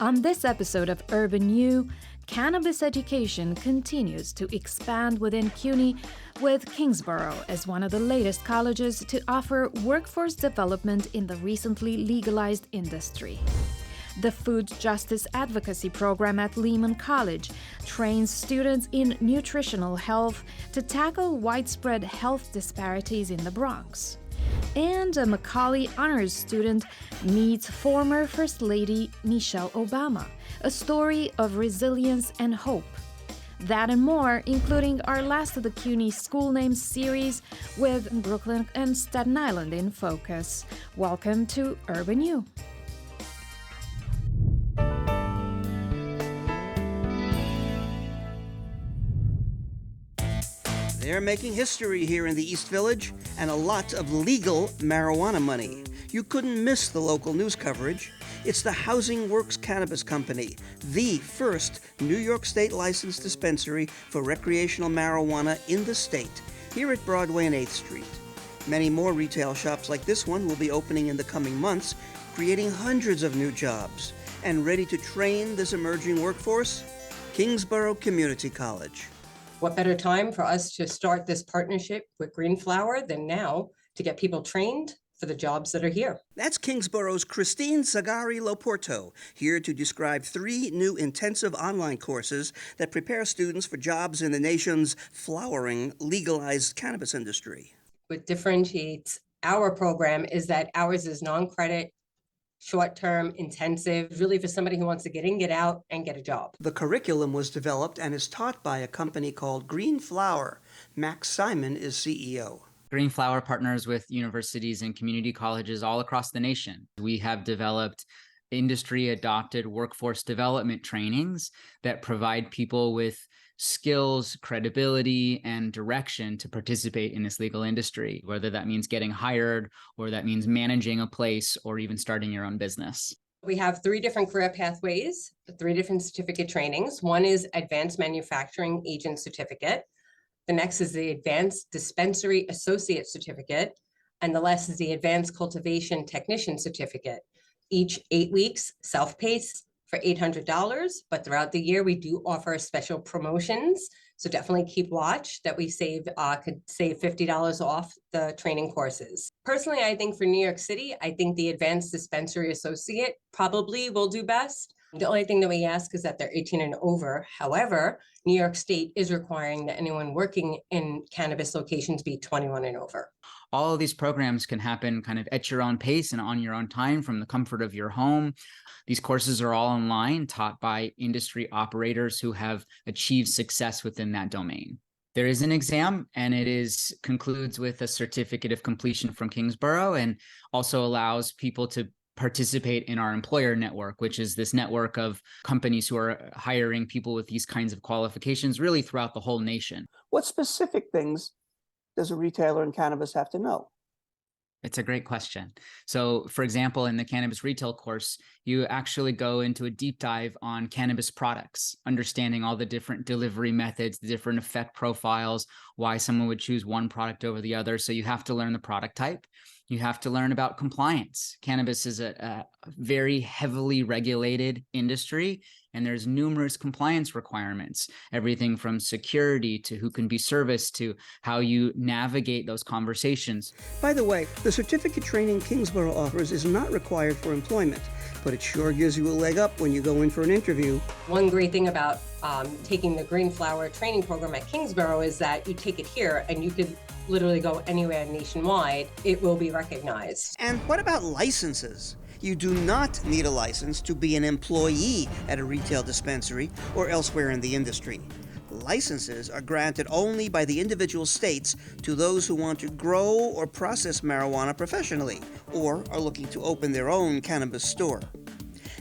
On this episode of Urban U, cannabis education continues to expand within CUNY, with Kingsborough as one of the latest colleges to offer workforce development in the recently legalized industry. The Food Justice Advocacy program at Lehman College trains students in nutritional health to tackle widespread health disparities in the Bronx. And a Macaulay honors student meets former First Lady Michelle Obama, a story of resilience and hope. That and more, including our last of the CUNY School Names series with Brooklyn and Staten Island in focus. Welcome to Urban U. They're making history here in the East Village, and a lot of legal marijuana money. You couldn't miss the local news coverage. It's the Housing Works Cannabis Company, the first New York State licensed dispensary for recreational marijuana in the state, here at Broadway and 8th Street. Many more retail shops like this one will be opening in the coming months, creating hundreds of new jobs. And ready to train this emerging workforce? Kingsborough Community College. What better time for us to start this partnership with Green Flower than now to get people trained for the jobs that are here? That's Kingsborough's Christine Zagari-Loporto, here to describe 3 new intensive online courses that prepare students for jobs in the nation's flowering legalized cannabis industry. What differentiates our program is that ours is non-credit, short-term, intensive, really for somebody who wants to get in, get out, and get a job. The curriculum was developed and is taught by a company called Green Flower. Max Simon is CEO. Green Flower partners with universities and community colleges all across the nation. We have developed industry-adopted workforce development trainings that provide people with skills, credibility, and direction to participate in this legal industry, whether that means getting hired or that means managing a place or even starting your own business. We have 3 different career pathways, 3 different certificate trainings. One is Advanced Manufacturing Agent Certificate. The next is the Advanced Dispensary Associate Certificate. And the last is the Advanced Cultivation Technician Certificate. Each 8 weeks, self-paced, for $800, but throughout the year we do offer special promotions. So definitely keep watch that we could save $50 off the training courses. Personally, I think for New York City, I think the Advanced Dispensary Associate probably will do best. The only thing that we ask is that they're 18 and over. However, New York State is requiring that anyone working in cannabis locations be 21 and over. All of these programs can happen kind of at your own pace and on your own time from the comfort of your home. These courses are all online, taught by industry operators who have achieved success within that domain. There is an exam, and it concludes with a certificate of completion from Kingsborough, and also allows people to participate in our employer network, which is this network of companies who are hiring people with these kinds of qualifications really throughout the whole nation. What specific things does a retailer in cannabis have to know? It's a great question. So, for example, in the cannabis retail course, you actually go into a deep dive on cannabis products, understanding all the different delivery methods, the different effect profiles, why someone would choose one product over the other. So you have to learn the product type. You have to learn about compliance. Cannabis is a very heavily regulated industry, and there's numerous compliance requirements, everything from security to who can be serviced to how you navigate those conversations. By the way, the certificate training Kingsborough offers is not required for employment, but it sure gives you a leg up when you go in for an interview. One great thing about taking the Green Flower training program at Kingsborough is that you take it here and you could literally go anywhere nationwide. It will be recognized. And what about licenses? You do not need a license to be an employee at a retail dispensary or elsewhere in the industry. Licenses are granted only by the individual states to those who want to grow or process marijuana professionally or are looking to open their own cannabis store.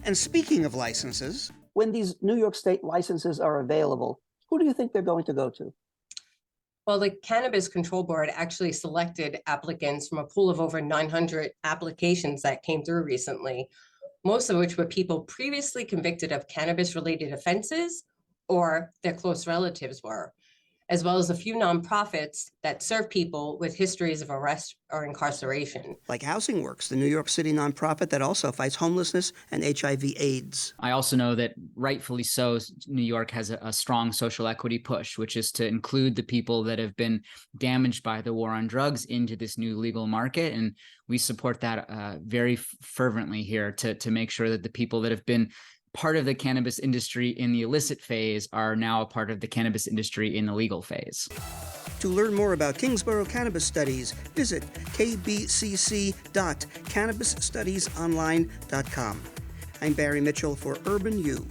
And speaking of licenses, when these New York State licenses are available, who do you think they're going to go to? Well, the Cannabis Control Board actually selected applicants from a pool of over 900 applications that came through recently, most of which were people previously convicted of cannabis-related offenses or their close relatives were. as well as a few nonprofits that serve people with histories of arrest or incarceration. Like Housing Works, the New York City nonprofit that also fights homelessness and HIV/AIDS. I also know that rightfully so, New York has a strong social equity push, which is to include the people that have been damaged by the war on drugs into this new legal market. And we support that very fervently here to make sure that the people that have been part of the cannabis industry in the illicit phase are now a part of the cannabis industry in the legal phase. To learn more about Kingsborough Cannabis Studies, visit kbcc.cannabisstudiesonline.com. I'm Barry Mitchell for Urban U.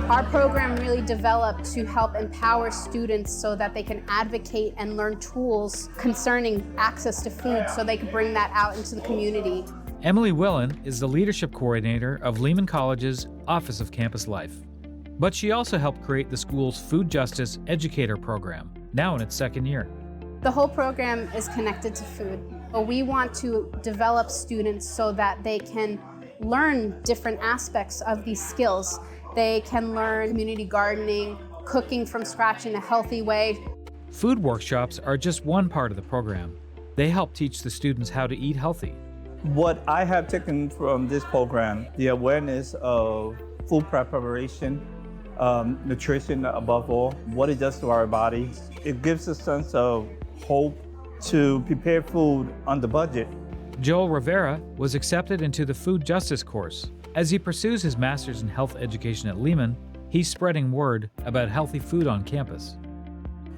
Our program really developed to help empower students so that they can advocate and learn tools concerning access to food so they can bring that out into the community. Emily Willen is the leadership coordinator of Lehman College's Office of Campus Life. But she also helped create the school's Food Justice Educator program, now in its second year. The whole program is connected to food. We want to develop students so that they can learn different aspects of these skills. They can learn community gardening, cooking from scratch in a healthy way. Food workshops are just one part of the program. They help teach the students how to eat healthy. What I have taken from this program, the awareness of food preparation, nutrition above all, what it does to our bodies. It gives a sense of hope to prepare food on the budget. Joel Rivera was accepted into the Food Justice course. As he pursues his master's in health education at Lehman, he's spreading word about healthy food on campus.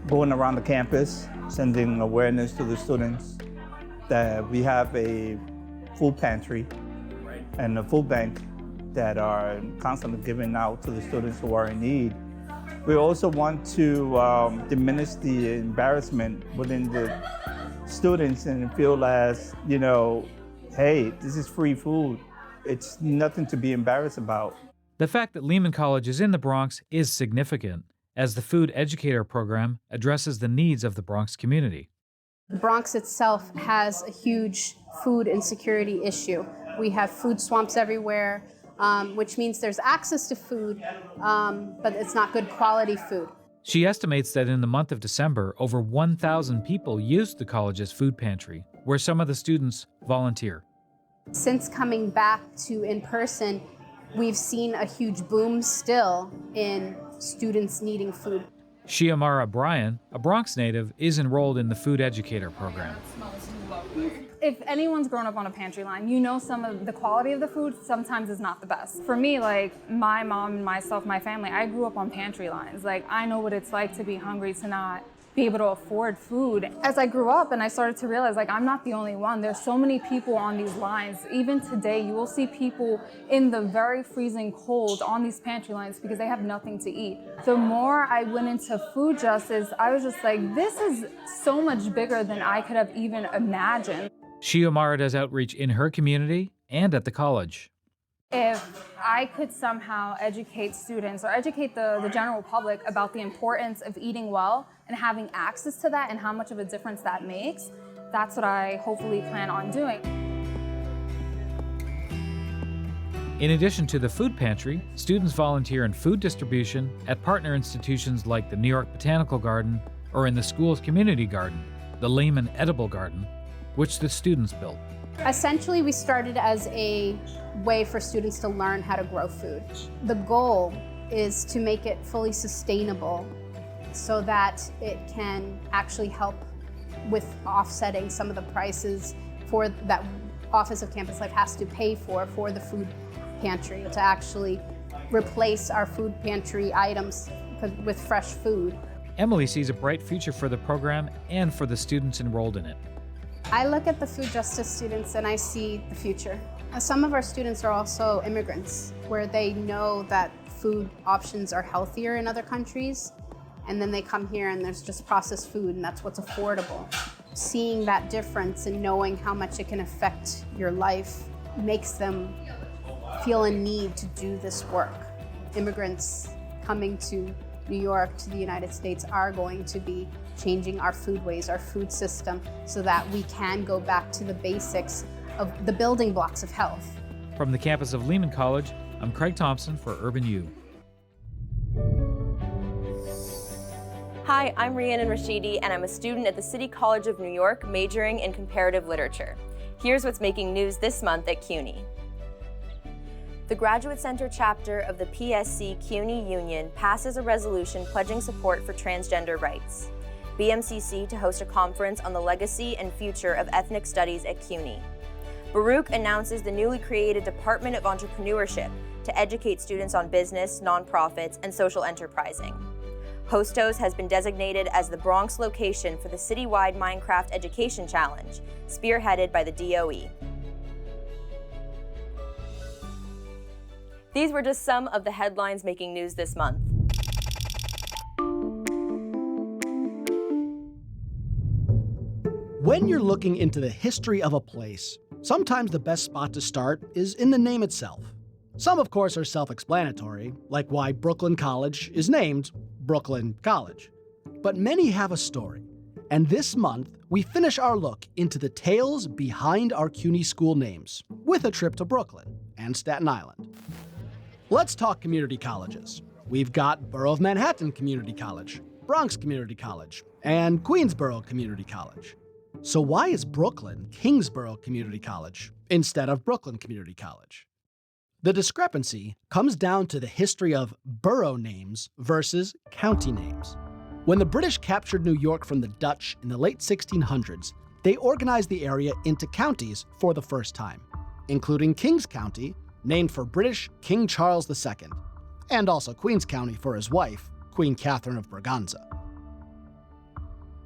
Going around the campus, sending awareness to the students that we have a food pantry and a food bank that are constantly giving out to the students who are in need. We also want to diminish the embarrassment within the students and feel as, hey, this is free food. It's nothing to be embarrassed about. The fact that Lehman College is in the Bronx is significant, as the Food Educator program addresses the needs of the Bronx community. The Bronx itself has a huge food insecurity issue. We have food swamps everywhere, which means there's access to food, but it's not good quality food. She estimates that in the month of December, over 1,000 people used the college's food pantry, where some of the students volunteer. Since coming back to in-person, we've seen a huge boom still in students needing food. Xiomara Bryan, a Bronx native, is enrolled in the Food Educator program. If anyone's grown up on a pantry line, some of the quality of the food sometimes is not the best. For me, like my mom and myself, my family, I grew up on pantry lines. Like I know what it's like to be hungry, to not be able to afford food. As I grew up and I started to realize I'm not the only one. There's so many people on these lines. Even today, you will see people in the very freezing cold on these pantry lines because they have nothing to eat. The more I went into food justice, I was just like, this is so much bigger than I could have even imagined. Xiomara does outreach in her community and at the college. If I could somehow educate students or educate the general public about the importance of eating well and having access to that and how much of a difference that makes, that's what I hopefully plan on doing. In addition to the food pantry, students volunteer in food distribution at partner institutions like the New York Botanical Garden or in the school's community garden, the Lehman Edible Garden, which the students built. Essentially, we started as a way for students to learn how to grow food. The goal is to make it fully sustainable so that it can actually help with offsetting some of the prices for that Office of Campus Life has to pay for the food pantry, to actually replace our food pantry items with fresh food. Emily sees a bright future for the program and for the students enrolled in it. I look at the food justice students and I see the future. Some of our students are also immigrants, where they know that food options are healthier in other countries, and then they come here and there's just processed food and that's what's affordable. Seeing that difference and knowing how much it can affect your life makes them feel a need to do this work. Immigrants coming to New York, to the United States, are going to be changing our foodways, our food system, so that we can go back to the basics of the building blocks of health. From the campus of Lehman College, I'm Craig Thompson for Urban U. Hi, I'm Rhiannon Rashidi, and I'm a student at the City College of New York, majoring in comparative literature. Here's what's making news this month at CUNY. The Graduate Center chapter of the PSC CUNY Union passes a resolution pledging support for transgender rights. BMCC to host a conference on the legacy and future of ethnic studies at CUNY. Baruch announces the newly created Department of Entrepreneurship to educate students on business, nonprofits, and social enterprising. Hostos has been designated as the Bronx location for the citywide Minecraft Education Challenge, spearheaded by the DOE. These were just some of the headlines making news this month. When you're looking into the history of a place, sometimes the best spot to start is in the name itself. Some, of course, are self-explanatory, like why Brooklyn College is named Brooklyn College. But many have a story, and this month we finish our look into the tales behind our CUNY school names with a trip to Brooklyn and Staten Island. Let's talk community colleges. We've got Borough of Manhattan Community College, Bronx Community College, and Queensborough Community College. So why is Brooklyn Kingsborough Community College instead of Brooklyn Community College? The discrepancy comes down to the history of borough names versus county names. When the British captured New York from the Dutch in the late 1600s, they organized the area into counties for the first time, including Kings County, named for British King Charles II, and also Queens County for his wife, Queen Catherine of Braganza.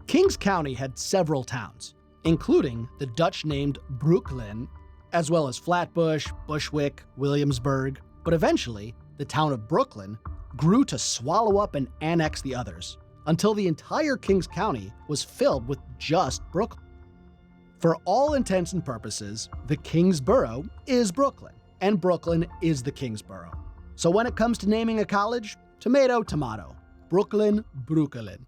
Kings County had several towns, including the Dutch-named Brooklyn, as well as Flatbush, Bushwick, Williamsburg, but eventually, the town of Brooklyn grew to swallow up and annex the others, until the entire Kings County was filled with just Brooklyn. For all intents and purposes, the Kingsborough is Brooklyn, and Brooklyn is the Kingsborough. So when it comes to naming a college, tomato, tomato, Brooklyn, Brooklyn.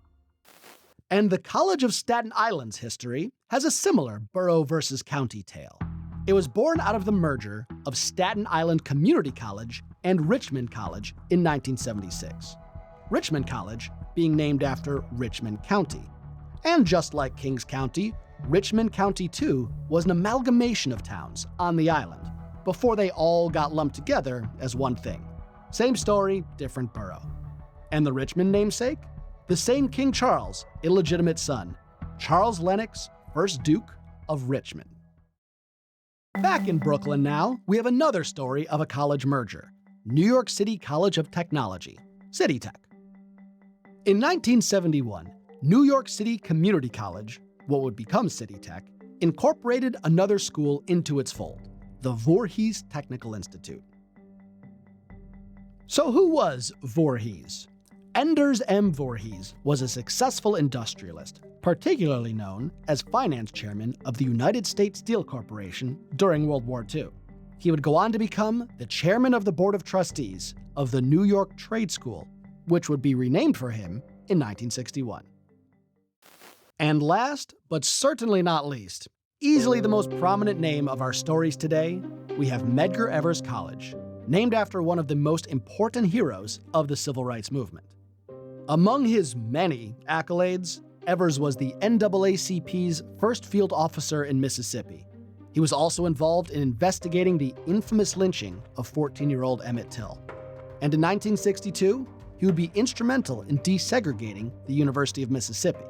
And the College of Staten Island's history has a similar borough versus county tale. It was born out of the merger of Staten Island Community College and Richmond College in 1976. Richmond College being named after Richmond County. And just like Kings County, Richmond County too was an amalgamation of towns on the island before they all got lumped together as one thing. Same story, different borough. And the Richmond namesake? The same King Charles' illegitimate son, Charles Lennox, 1st Duke of Richmond. Back in Brooklyn now, we have another story of a college merger, New York City College of Technology, CityTech. In 1971, New York City Community College, what would become CityTech, incorporated another school into its fold, the Voorhees Technical Institute. So who was Voorhees? Enders M. Voorhees was a successful industrialist, particularly known as finance chairman of the United States Steel Corporation during World War II. He would go on to become the chairman of the Board of Trustees of the New York Trade School, which would be renamed for him in 1961. And last, but certainly not least, easily the most prominent name of our stories today, we have Medgar Evers College, named after one of the most important heroes of the Civil Rights Movement. Among his many accolades, Evers was the NAACP's first field officer in Mississippi. He was also involved in investigating the infamous lynching of 14-year-old Emmett Till. And in 1962, he would be instrumental in desegregating the University of Mississippi.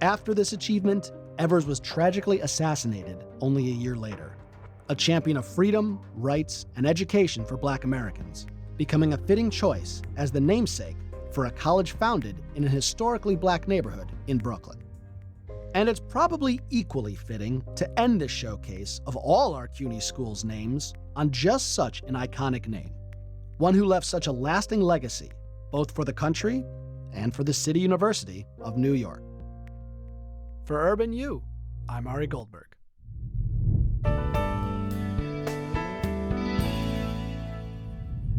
After this achievement, Evers was tragically assassinated only a year later. A champion of freedom, rights, and education for Black Americans, becoming a fitting choice as the namesake for a college founded in a historically Black neighborhood in Brooklyn. And it's probably equally fitting to end this showcase of all our CUNY schools' names on just such an iconic name, one who left such a lasting legacy, both for the country and for the City University of New York. For Urban U, I'm Ari Goldberg.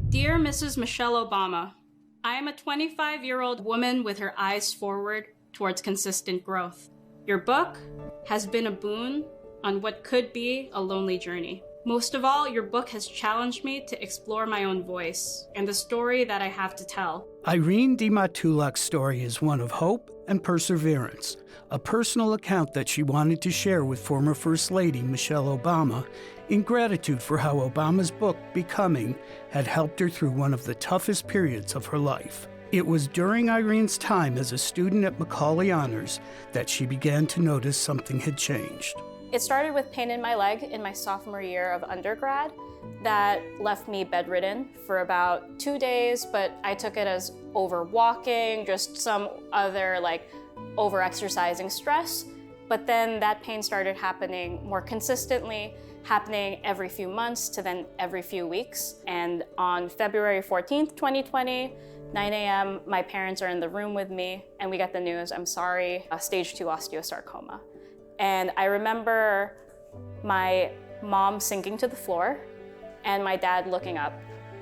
Dear Mrs. Michelle Obama, I am a 25-year-old woman with her eyes forward, towards consistent growth. Your book has been a boon on what could be a lonely journey. Most of all, your book has challenged me to explore my own voice and the story that I have to tell. Irene Dimatulac's story is one of hope and perseverance, a personal account that she wanted to share with former First Lady Michelle Obama in gratitude for how Obama's book, Becoming, had helped her through one of the toughest periods of her life. It was during Irene's time as a student at Macaulay Honors that she began to notice something had changed. It started with pain in my leg in my sophomore year of undergrad that left me bedridden for about 2 days, but I took it as overwalking, just some other over-exercising stress. But then that pain started happening more consistently, happening every few months to then every few weeks. And on February 14th, 2020, 9 a.m., my parents are in the room with me and we get the news, I'm sorry, stage 2 osteosarcoma. And I remember my mom sinking to the floor and my dad looking up,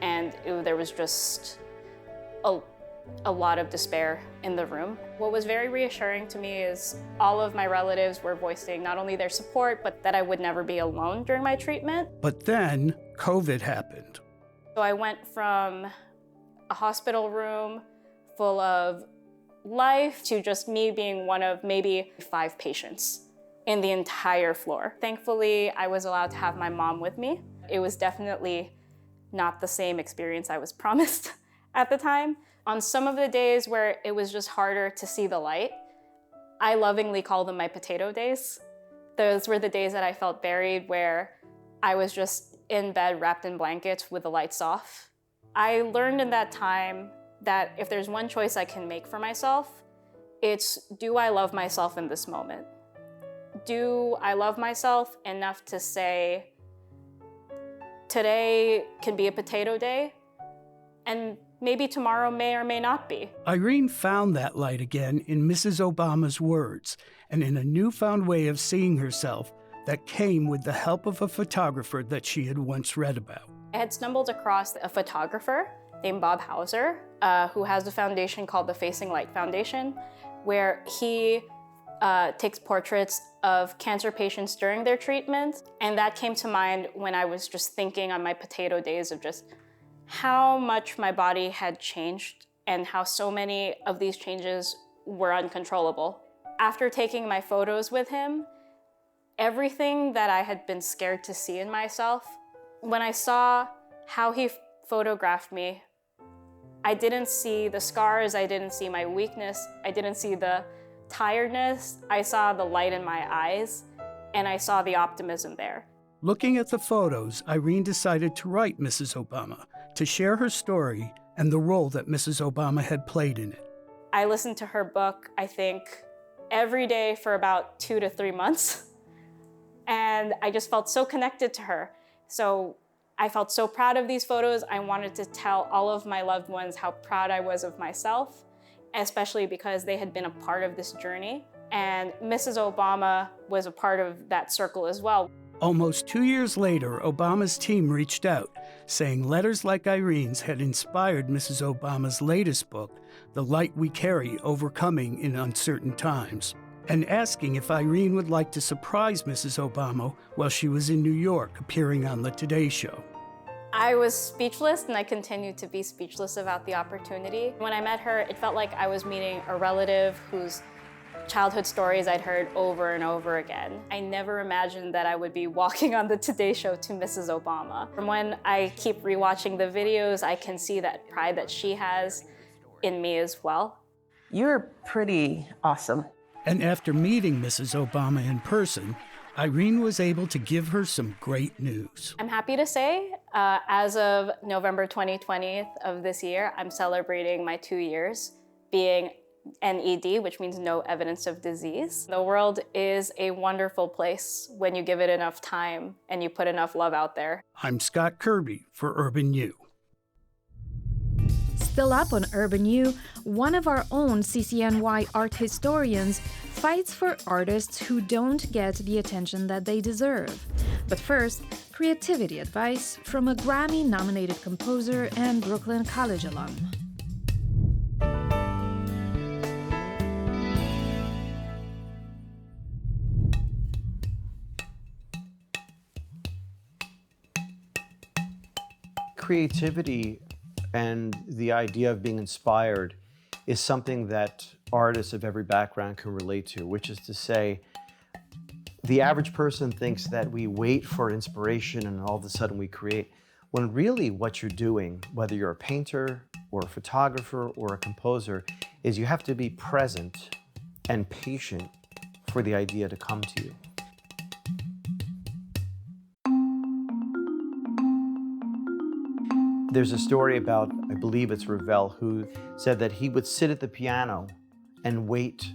and there was just a lot of despair in the room. What was very reassuring to me is all of my relatives were voicing not only their support, but that I would never be alone during my treatment. But then COVID happened. So I went from a hospital room full of life to just me being one of maybe 5 patients in the entire floor. Thankfully, I was allowed to have my mom with me. It was definitely not the same experience I was promised at the time. On some of the days where it was just harder to see the light, I lovingly call them my potato days. Those were the days that I felt buried, where I was just in bed wrapped in blankets with the lights off. I learned in that time that if there's one choice I can make for myself, it's, do I love myself in this moment? Do I love myself enough to say, today can be a potato day, and maybe tomorrow may or may not be? Irene found that light again in Mrs. Obama's words and in a newfound way of seeing herself that came with the help of a photographer that she had once read about. I had stumbled across a photographer named Bob Hauser, who has a foundation called the Facing Light Foundation, where he takes portraits of cancer patients during their treatment. And that came to mind when I was just thinking on my potato days of just how much my body had changed and how so many of these changes were uncontrollable. After taking my photos with him, everything that I had been scared to see in myself, when I saw how he photographed me, I didn't see the scars, I didn't see my weakness, I didn't see the tiredness. I saw the light in my eyes, and I saw the optimism there. Looking at the photos, Irene decided to write Mrs. Obama, to share her story and the role that Mrs. Obama had played in it. I listened to her book, I think, every day for about 2 to 3 months, and I just felt so connected to her. So I felt so proud of these photos. I wanted to tell all of my loved ones how proud I was of myself, especially because they had been a part of this journey. And Mrs. Obama was a part of that circle as well. Almost 2 years later, Obama's team reached out, saying letters like Irene's had inspired Mrs. Obama's latest book, The Light We Carry, Overcoming in Uncertain Times, and asking if Irene would like to surprise Mrs. Obama while she was in New York appearing on the Today Show. I was speechless, and I continued to be speechless about the opportunity. When I met her, it felt like I was meeting a relative whose childhood stories I'd heard over and over again. I never imagined that I would be walking on the Today Show to Mrs. Obama. From when I keep rewatching the videos, I can see that pride that she has in me as well. You're pretty awesome. And after meeting Mrs. Obama in person, Irene was able to give her some great news. I'm happy to say, as of November 2020 of this year, I'm celebrating my 2 years being NED, which means no evidence of disease. The world is a wonderful place when you give it enough time and you put enough love out there. I'm Scott Kirby for Urban U. Still up on Urban U, one of our own CCNY art historians fights for artists who don't get the attention that they deserve. But first, creativity advice from a Grammy-nominated composer and Brooklyn College alum. creativity and the idea of being inspired is something that artists of every background can relate to, which is to say, the average person thinks that we wait for inspiration and all of a sudden we create, when really what you're doing, whether you're a painter or a photographer or a composer, is you have to be present and patient for the idea to come to you. There's a story about, I believe it's Rivera, who said that he would sit at the piano and wait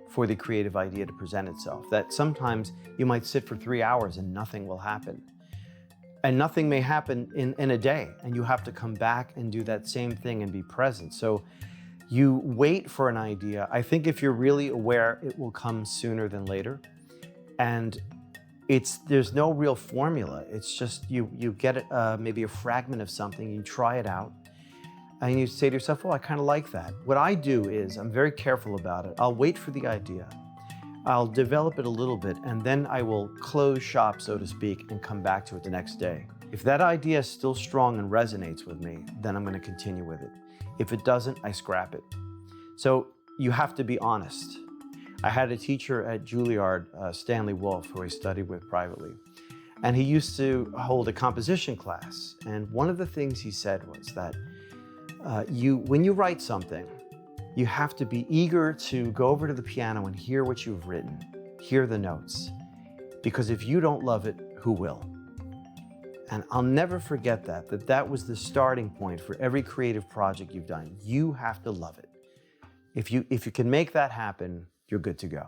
for the creative idea to present itself. That sometimes you might sit for 3 hours and nothing will happen. And nothing may happen in a day, and you have to come back and do that same thing and be present. So you wait for an idea. I think if you're really aware, it will come sooner than later. And there's no real formula. It's just you get maybe a fragment of something, you try it out, and you say to yourself, oh, I kind of like that. What I do is I'm very careful about it. I'll wait for the idea. I'll develop it a little bit, and then I will close shop, so to speak, and come back to it the next day. If that idea is still strong and resonates with me, then I'm going to continue with it. If it doesn't, I scrap it. So you have to be honest. I had a teacher at Juilliard, Stanley Wolfe, who I studied with privately, and he used to hold a composition class. And one of the things he said was that when you write something, you have to be eager to go over to the piano and hear what you've written, hear the notes, because if you don't love it, who will? And I'll never forget that was the starting point for every creative project you've done. You have to love it. If you can make that happen, you're good to go.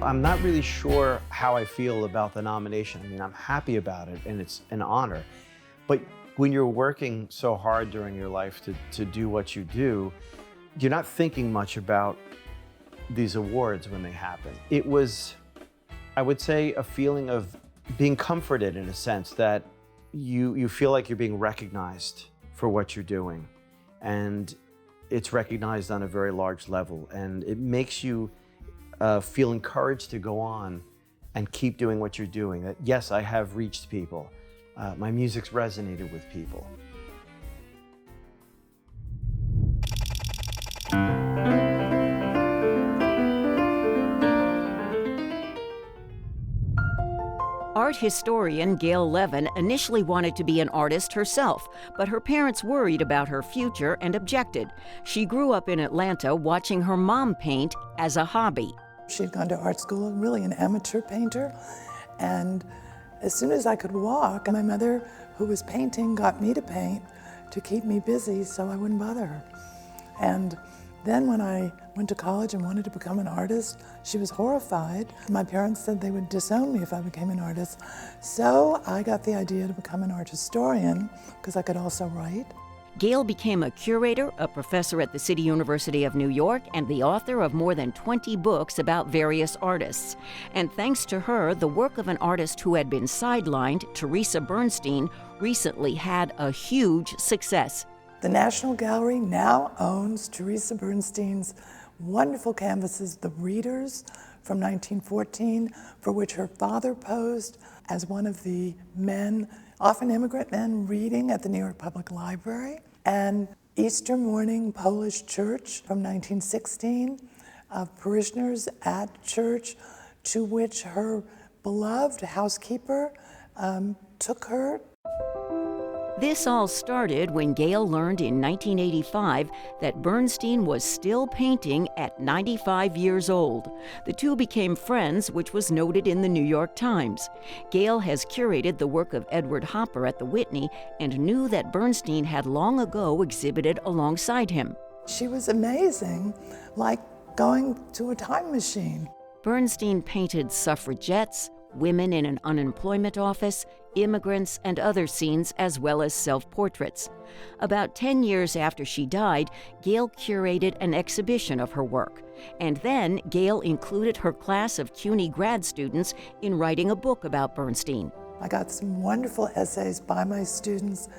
I'm not really sure how I feel about the nomination. I mean, I'm happy about it and it's an honor. But when you're working so hard during your life to do what you do, you're not thinking much about these awards when they happen. It was, I would say, a feeling of being comforted in a sense that you feel like you're being recognized for what you're doing. And it's recognized on a very large level, and it makes you feel encouraged to go on and keep doing what you're doing. That yes, I have reached people. My music's resonated with people. Art historian Gail Levine initially wanted to be an artist herself, but her parents worried about her future and objected. She grew up in Atlanta watching her mom paint as a hobby. She'd gone to art school, really an amateur painter, and as soon as I could walk, my mother, who was painting, got me to paint to keep me busy so I wouldn't bother her. And then when I went to college and wanted to become an artist, she was horrified. My parents said they would disown me if I became an artist. So I got the idea to become an art historian because I could also write. Gail became a curator, a professor at the City University of New York, and the author of more than 20 books about various artists. And thanks to her, the work of an artist who had been sidelined, Teresa Bernstein, recently had a huge success. The National Gallery now owns Teresa Bernstein's wonderful canvases, The Readers, from 1914, for which her father posed as one of the men, often immigrant men, reading at the New York Public Library, and Easter Morning Polish Church from 1916, of parishioners at church, to which her beloved housekeeper took her. This all started when Gail learned in 1985 that Bernstein was still painting at 95 years old. The two became friends, which was noted in the New York Times. Gail has curated the work of Edward Hopper at the Whitney and knew that Bernstein had long ago exhibited alongside him. She was amazing, like going to a time machine. Bernstein painted suffragettes, women in an unemployment office, immigrants, and other scenes, as well as self-portraits. About 10 years after she died, Gail curated an exhibition of her work. And then Gail included her class of CUNY grad students in writing a book about Bernstein. I got some wonderful essays by my students,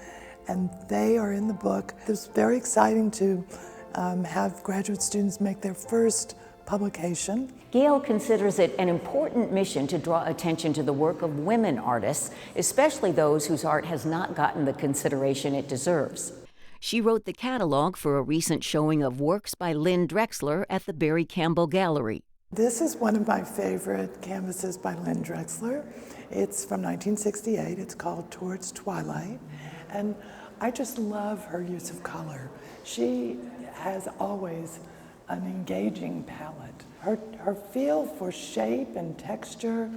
and they are in the book. It was very exciting to have graduate students make their first publication. Gail considers it an important mission to draw attention to the work of women artists, especially those whose art has not gotten the consideration it deserves. She wrote the catalog for a recent showing of works by Lynn Drexler at the Barry Campbell Gallery. This is one of my favorite canvases by Lynn Drexler. It's from 1968. It's called Towards Twilight. And I just love her use of color. She has always an engaging palette. Her feel for shape and texture,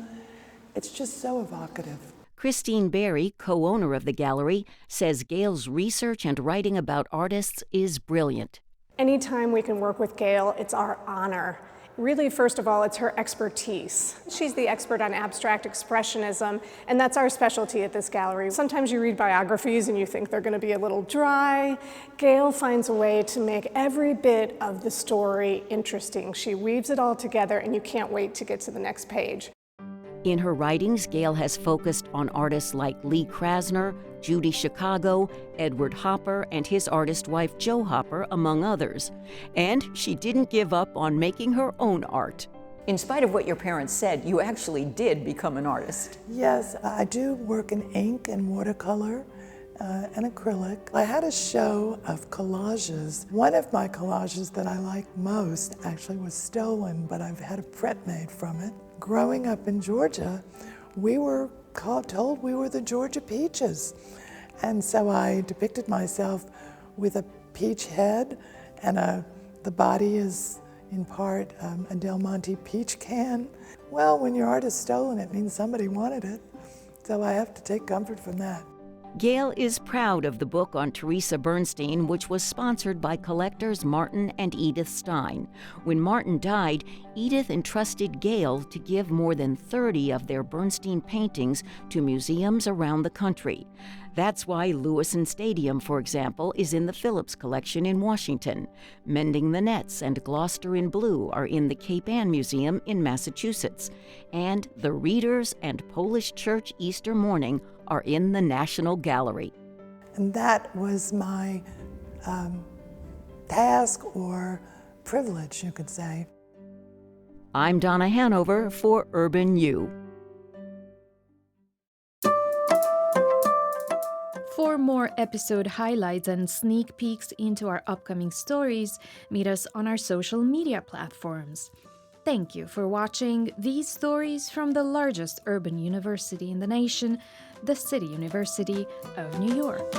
it's just so evocative. Christine Berry, co-owner of the gallery, says Gail's research and writing about artists is brilliant. Anytime we can work with Gail, it's our honor. Really, first of all, it's her expertise. She's the expert on abstract expressionism, and that's our specialty at this gallery. Sometimes you read biographies and you think they're going to be a little dry. Gail finds a way to make every bit of the story interesting. She weaves it all together, and you can't wait to get to the next page. In her writings, Gail has focused on artists like Lee Krasner, Judy Chicago, Edward Hopper, and his artist wife Jo Hopper, among others. And she didn't give up on making her own art. In spite of what your parents said, you actually did become an artist. Yes, I do work in ink and watercolor and acrylic. I had a show of collages. One of my collages that I liked most actually was stolen, but I've had a print made from it. Growing up in Georgia, we were told we were the Georgia Peaches. And so I depicted myself with a peach head, and the body is in part a Del Monte peach can. Well, when your art is stolen, it means somebody wanted it. So I have to take comfort from that. Gail is proud of the book on Teresa Bernstein, which was sponsored by collectors Martin and Edith Stein. When Martin died, Edith entrusted Gail to give more than 30 of their Bernstein paintings to museums around the country. That's why Lewiston Stadium, for example, is in the Phillips Collection in Washington. Mending the Nets and Gloucester in Blue are in the Cape Ann Museum in Massachusetts. And the Readers and Polish Church Easter Morning are in the National Gallery. And that was my task or privilege, you could say. I'm Donna Hanover for Urban U. For more episode highlights and sneak peeks into our upcoming stories, meet us on our social media platforms. Thank you for watching these stories from the largest urban university in the nation, the City University of New York.